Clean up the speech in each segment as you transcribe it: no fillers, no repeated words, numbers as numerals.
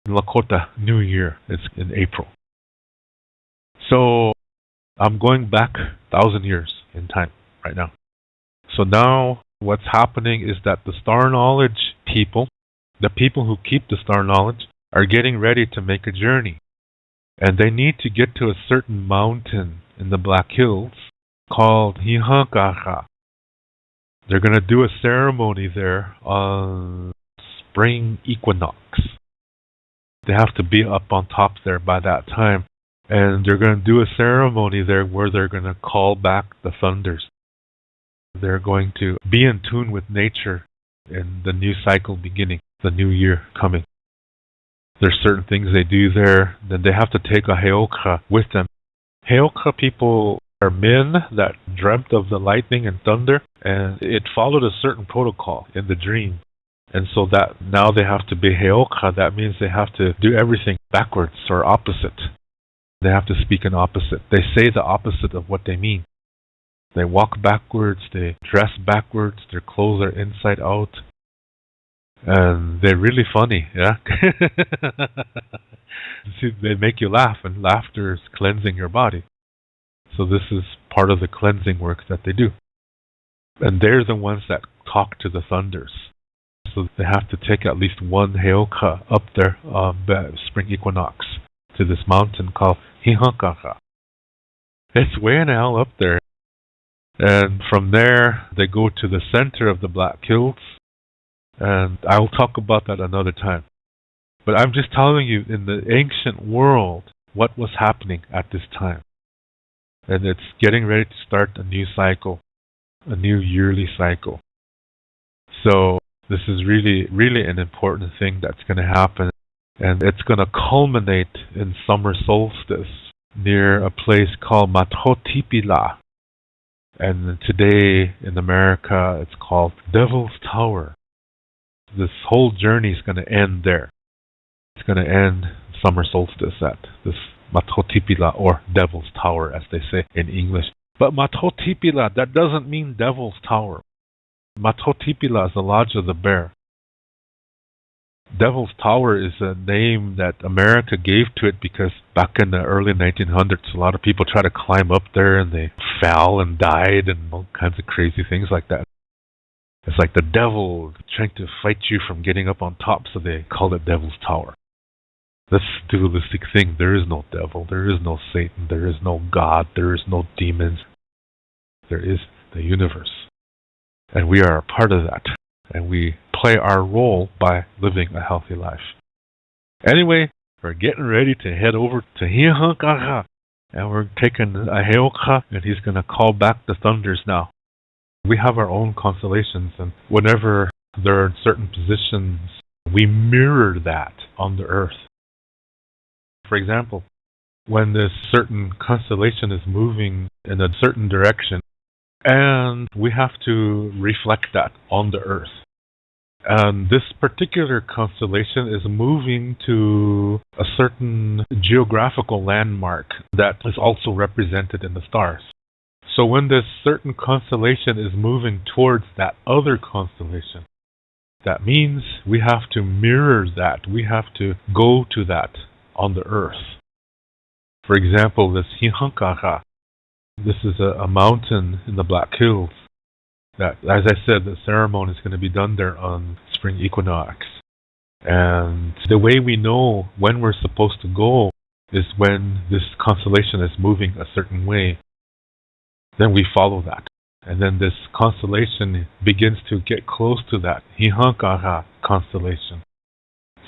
Lakota New Year. It's in April. So I'm going back 1,000 years in time right now. So now what's happening is that the Star Knowledge people, the people who keep the Star Knowledge, are getting ready to make a journey. And they need to get to a certain mountain in the Black Hills called Hihankaha. They're going to do a ceremony there on spring equinox. They have to be up on top there by that time. And they're going to do a ceremony there where they're going to call back the thunders. They're going to be in tune with nature in the new cycle beginning, the new year coming. There's certain things they do there. Then they have to take a heoka with them. Heoka people are men that dreamt of the lightning and thunder, and it followed a certain protocol in the dream. And so that now they have to be heoka. That means they have to do everything backwards or opposite. They have to speak an opposite. They say the opposite of what they mean. They walk backwards, they dress backwards, their clothes are inside out. And they're really funny, yeah? See, they make you laugh, and laughter is cleansing your body. So this is part of the cleansing work that they do. And they're the ones that talk to the thunders. So they have to take at least one heoka up there spring equinox to this mountain called Hihankaha. It's way in hell up there. And from there, they go to the center of the Black Hills. And I'll talk about that another time. But I'm just telling you, in the ancient world, what was happening at this time. And it's getting ready to start a new cycle, a new yearly cycle. So this is really, really an important thing that's going to happen. And it's going to culminate in summer solstice near a place called Mitakuyepi. And today in America, it's called Devil's Tower. This whole journey is going to end there. It's going to end summer solstice at this Mitakuyepi, or Devil's Tower, as they say in English. But Mitakuyepi, that doesn't mean Devil's Tower. Mitakuyepi is the Lodge of the Bear. Devil's Tower is a name that America gave to it because back in the early 1900s, a lot of people tried to climb up there and they fell and died and all kinds of crazy things like that. It's like the devil trying to fight you from getting up on top, so they called it Devil's Tower. This dualistic thing, there is no devil, there is no Satan, there is no God, there is no demons. There is the universe. And we are a part of that. And we play our role by living a healthy life. Anyway, we're getting ready to head over to Hihankaha. And we're taking a heoka, and he's going to call back the thunders now. We have our own constellations, and whenever there are certain positions, we mirror that on the earth. For example, when this certain constellation is moving in a certain direction, and we have to reflect that on the earth. And this particular constellation is moving to a certain geographical landmark that is also represented in the stars. So when this certain constellation is moving towards that other constellation, that means we have to mirror that. We have to go to that on the earth. For example, this Hihankaha. This is a mountain in the Black Hills that, as I said, the ceremony is going to be done there on spring equinox. And the way we know when we're supposed to go is when this constellation is moving a certain way. Then we follow that. And then this constellation begins to get close to that Hihankaha constellation.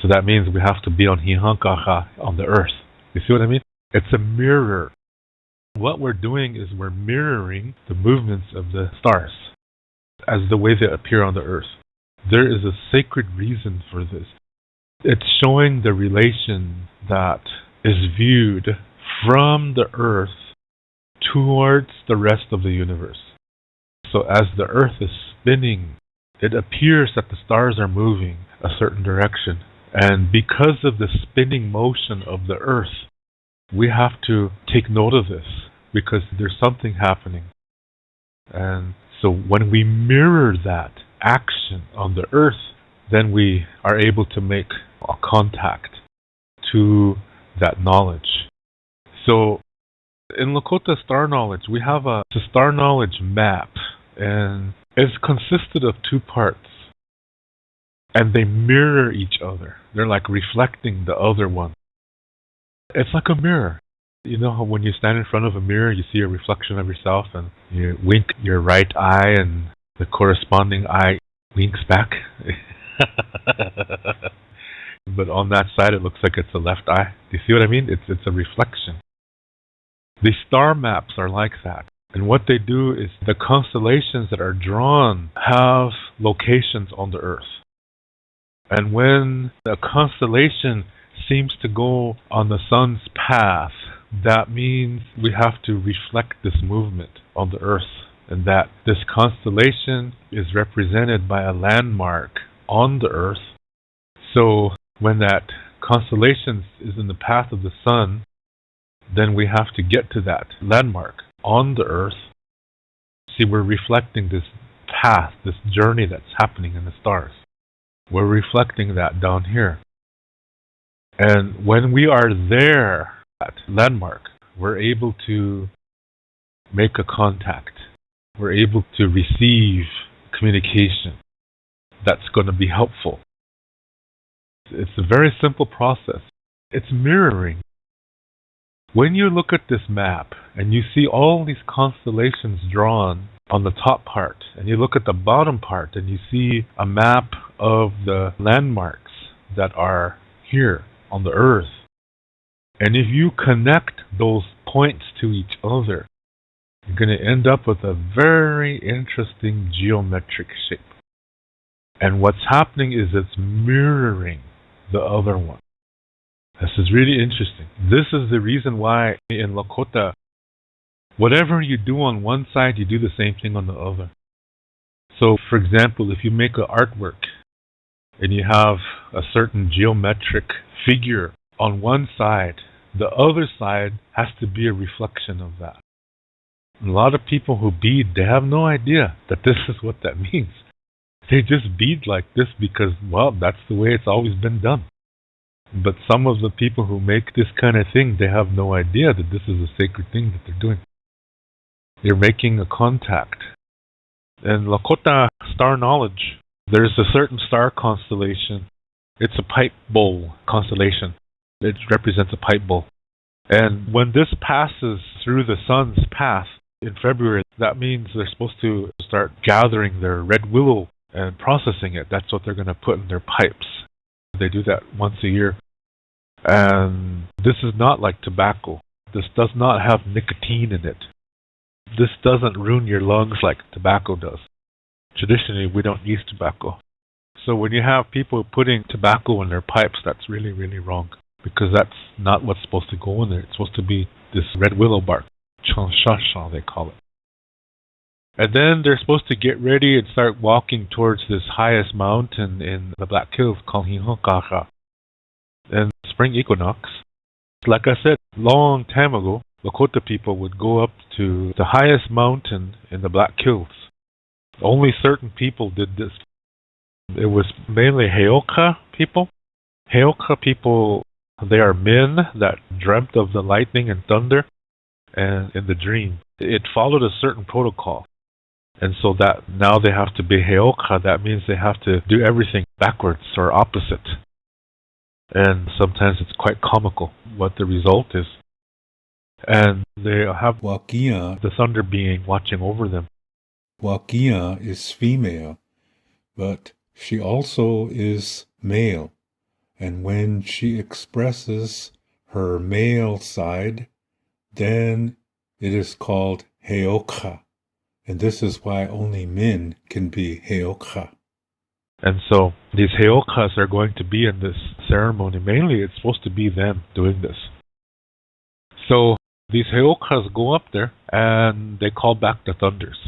So that means we have to be on Hihankaha on the earth. You see what I mean? It's a mirror. What we're doing is we're mirroring the movements of the stars as the way they appear on the earth. There is a sacred reason for this. It's showing the relation that is viewed from the earth towards the rest of the universe. So as the earth is spinning, it appears that the stars are moving a certain direction. And because of the spinning motion of the earth, we have to take note of this because there's something happening. And so when we mirror that action on the earth, then we are able to make a contact to that knowledge. So in Lakota Star Knowledge, we have a Star Knowledge map, and it's consisted of two parts, and they mirror each other. They're like reflecting the other one. It's like a mirror. You know how when you stand in front of a mirror, you see a reflection of yourself, and you wink your right eye, and the corresponding eye winks back. But on that side, it looks like it's the left eye. Do you see what I mean? It's a reflection. The star maps are like that. And what they do is the constellations that are drawn have locations on the Earth. And when a constellation seems to go on the sun's path, that means we have to reflect this movement on the Earth, and that this constellation is represented by a landmark on the Earth. So when that constellation is in the path of the sun, then we have to get to that landmark on the Earth. See, we're reflecting this path, this journey that's happening in the stars. We're reflecting that down here. And when we are there, at landmark, we're able to make a contact. We're able to receive communication that's going to be helpful. It's a very simple process. It's mirroring. When you look at this map and you see all these constellations drawn on the top part, and you look at the bottom part and you see a map of the landmarks that are here on the Earth, and if you connect those points to each other, you're going to end up with a very interesting geometric shape. And what's happening is it's mirroring the other one. This is really interesting. This is the reason why in Lakota, whatever you do on one side, you do the same thing on the other. So, for example, if you make an artwork and you have a certain geometric figure on one side, the other side has to be a reflection of that. A lot of people who bead, they have no idea that this is what that means. They just bead like this because, well, that's the way it's always been done. But some of the people who make this kind of thing, they have no idea that this is a sacred thing that they're doing. They're making a contact. In Lakota Star Knowledge, there's a certain star constellation. It's a pipe bowl constellation. It represents a pipe bowl. And when this passes through the sun's path in February, that means they're supposed to start gathering their red willow and processing it. That's what they're going to put in their pipes. They do that once a year. And this is not like tobacco. This does not have nicotine in it. This doesn't ruin your lungs like tobacco does. Traditionally, we don't use tobacco. So when you have people putting tobacco in their pipes, that's really, really wrong. Because that's not what's supposed to go in there. It's supposed to be this red willow bark. Chansha, they call it. And then they're supposed to get ready and start walking towards this highest mountain in the Black Hills called Hihokaha. And spring equinox, like I said, long time ago, Lakota people would go up to the highest mountain in the Black Hills. Only certain people did this. It was mainly Heoka people. Heoka people, they are men that dreamt of the lightning and thunder and in the dream. It followed a certain protocol. And so that now they have to be Heoka. That means they have to do everything backwards or opposite. And sometimes it's quite comical what the result is. And they have Wakia, the thunder being watching over them. Wakia is female, but she also is male. And when she expresses her male side, then it is called Heoka. And this is why only men can be Heoka. And so these Heokas are going to be in this ceremony. Mainly it's supposed to be them doing this. So these Heokas go up there and they call back the thunders.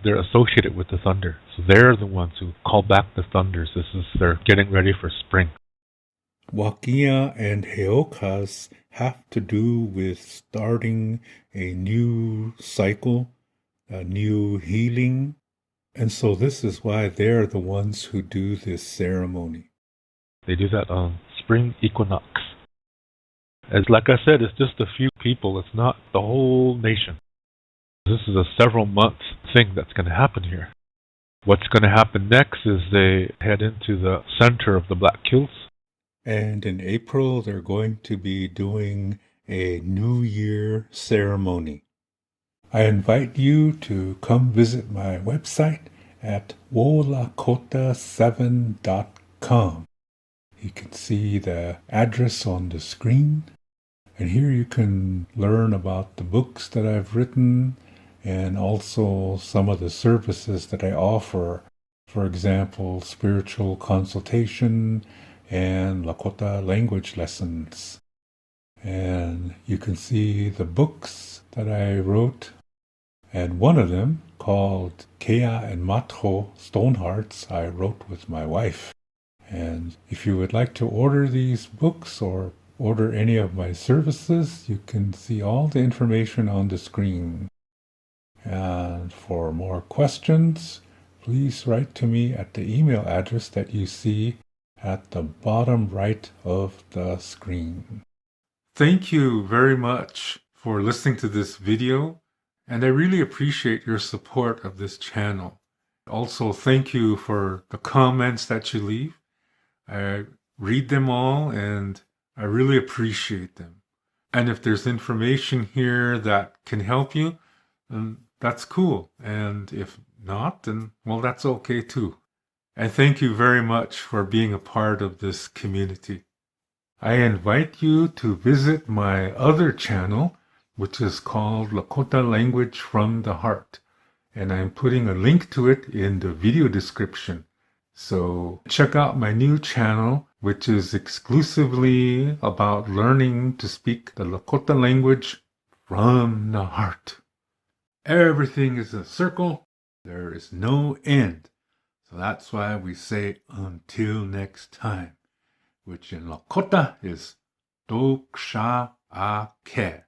They're associated with the thunder. So they're the ones who call back the thunders. They're getting ready for spring. Wakia and Heokas have to do with starting a new cycle, a new healing. And so this is why they're the ones who do this ceremony. They do that on spring equinox. As like I said, it's just a few people. It's not the whole nation. This is a several month thing that's going to happen here. What's going to happen next is they head into the center of the Black Hills. And in April, they're going to be doing a New Year ceremony. I invite you to come visit my website at wolakota7.com. You can see the address on the screen. And here you can learn about the books that I've written and also some of the services that I offer. For example, spiritual consultation and Lakota language lessons. And you can see the books that I wrote. And one of them, called Keya Mato Stone Hearts, I wrote with my wife. And if you would like to order these books or order any of my services, you can see all the information on the screen. And for more questions, please write to me at the email address that you see at the bottom right of the screen. Thank you very much for listening to this video, and I really appreciate your support of this channel. Also, thank you for the comments that you leave. I read them all and I really appreciate them. And if there's information here that can help you, then that's cool. And if not, then, well, that's okay too. And thank you very much for being a part of this community. I invite you to visit my other channel, which is called Lakota Language from the Heart. And I'm putting a link to it in the video description. So check out my new channel, which is exclusively about learning to speak the Lakota language from the heart. Everything is a circle. There is no end. So that's why we say until next time, which in Lakota is Doksha Ake.